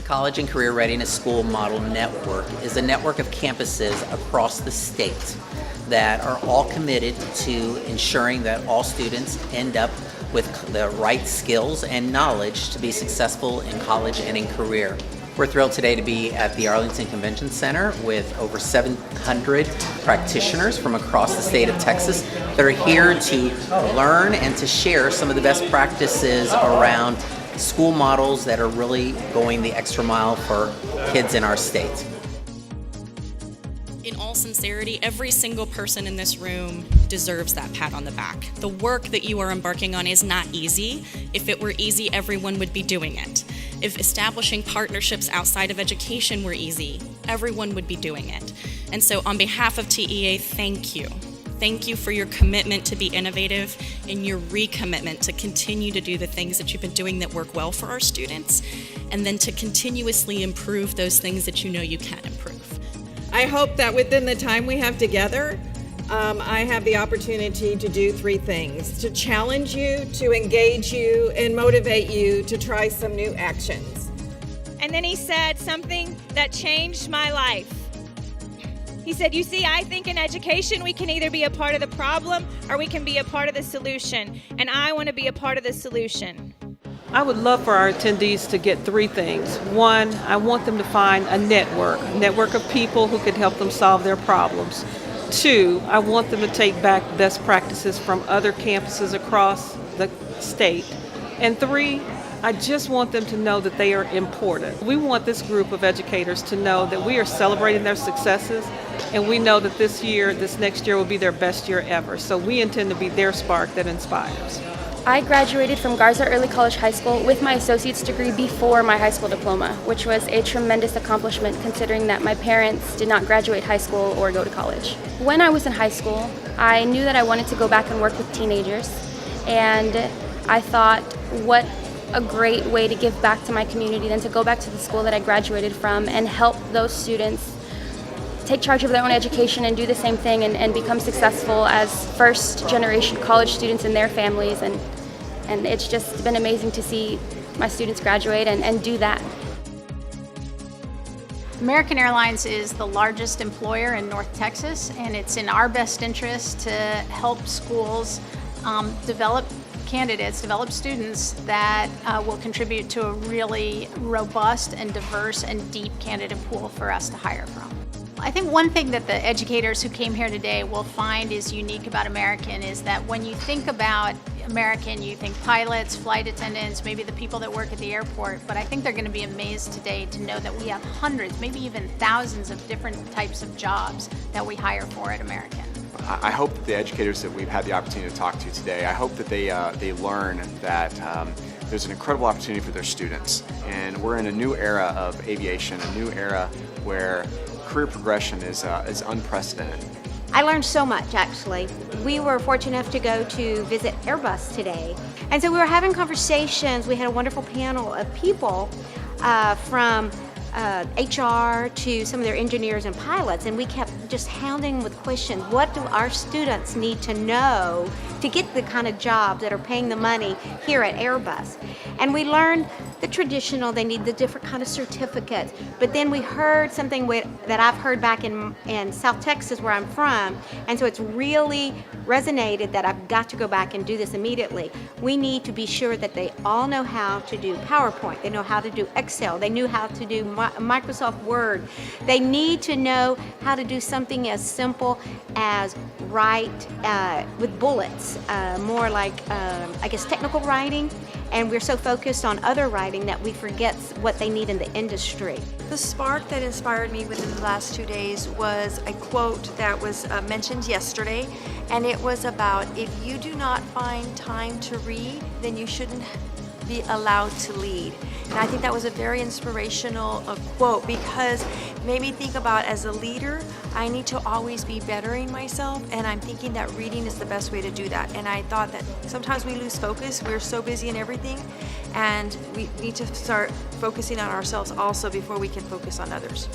College and Career Readiness School Model Network is a network of campuses across the state that are all committed to ensuring that all students end up with the right skills and knowledge to be successful in college and in career. We're thrilled today to be at the Arlington Convention Center with over 700 practitioners from across the state of Texas that are here to learn and to share some of the best practices around school models that are really going the extra mile for kids in our state. In all sincerity, every single person in this room deserves that pat on the back. The work that you are embarking on is not easy. If it were easy, everyone would be doing it. If establishing partnerships outside of education were easy, everyone would be doing it. And so on behalf of TEA, thank you. Thank you for your commitment to be innovative and your recommitment to continue to do the things that you've been doing that work well for our students, and then to continuously improve those things that you know you can improve. I hope that within the time we have together, I have the opportunity to do three things: to challenge you, to engage you, and motivate you to try some new actions. And then he said something that changed my life. He said, you see, I think in education we can either be a part of the problem or we can be a part of the solution. And I want to be a part of the solution. I would love for our attendees to get three things. One, I want them to find a network of people who can help them solve their problems. Two, I want them to take back best practices from other campuses across the state. And three, I just want them to know that they are important. We want this group of educators to know that we are celebrating their successes, and we know that this next year will be their best year ever. So we intend to be their spark that inspires. I graduated from Garza Early College High School with my associate's degree before my high school diploma, which was a tremendous accomplishment considering that my parents did not graduate high school or go to college. When I was in high school, I knew that I wanted to go back and work with teenagers, and I thought, what a great way to give back to my community than to go back to the school that I graduated from and help those students take charge of their own education and do the same thing and become successful as first generation college students and their families. And it's just been amazing to see my students graduate and do that. American Airlines is the largest employer in North Texas, and it's in our best interest to help schools develop students that will contribute to a really robust and diverse and deep candidate pool for us to hire from. I think one thing that the educators who came here today will find is unique about American is that when you think about American, you think pilots, flight attendants, maybe the people that work at the airport, but I think they're going to be amazed today to know that we have hundreds, maybe even thousands of different types of jobs that we hire for at American. I hope that the educators that we've had the opportunity to talk to today, I hope that they learn that there's an incredible opportunity for their students. And we're in a new era of aviation, a new era where career progression is unprecedented. I learned so much, actually. We were fortunate enough to go to visit Airbus today. And so we were having conversations. We had a wonderful panel of people from HR to some of their engineers and pilots, and we kept just hounding with questions. What do our students need to know to get the kind of jobs that are paying the money here at Airbus? And we learned the traditional, they need the different kind of certificates. But then we heard something that I've heard back in South Texas where I'm from, and so it's really resonated that I've got to go back and do this immediately. We need to be sure that they all know how to do PowerPoint, they know how to do Excel, they knew how to do Microsoft Word. They need to know how to do something as simple as write with bullets, more like, I guess, technical writing. And we're so focused on other writing that we forget what they need in the industry. The spark that inspired me within the last 2 days was a quote that was mentioned yesterday, and it was about, if you do not find time to read, then you shouldn't be allowed to lead. And I think that was a very inspirational quote, because it made me think about, as a leader, I need to always be bettering myself, and I'm thinking that reading is the best way to do that. And I thought that sometimes we lose focus, we're so busy in everything, and we need to start focusing on ourselves also before we can focus on others.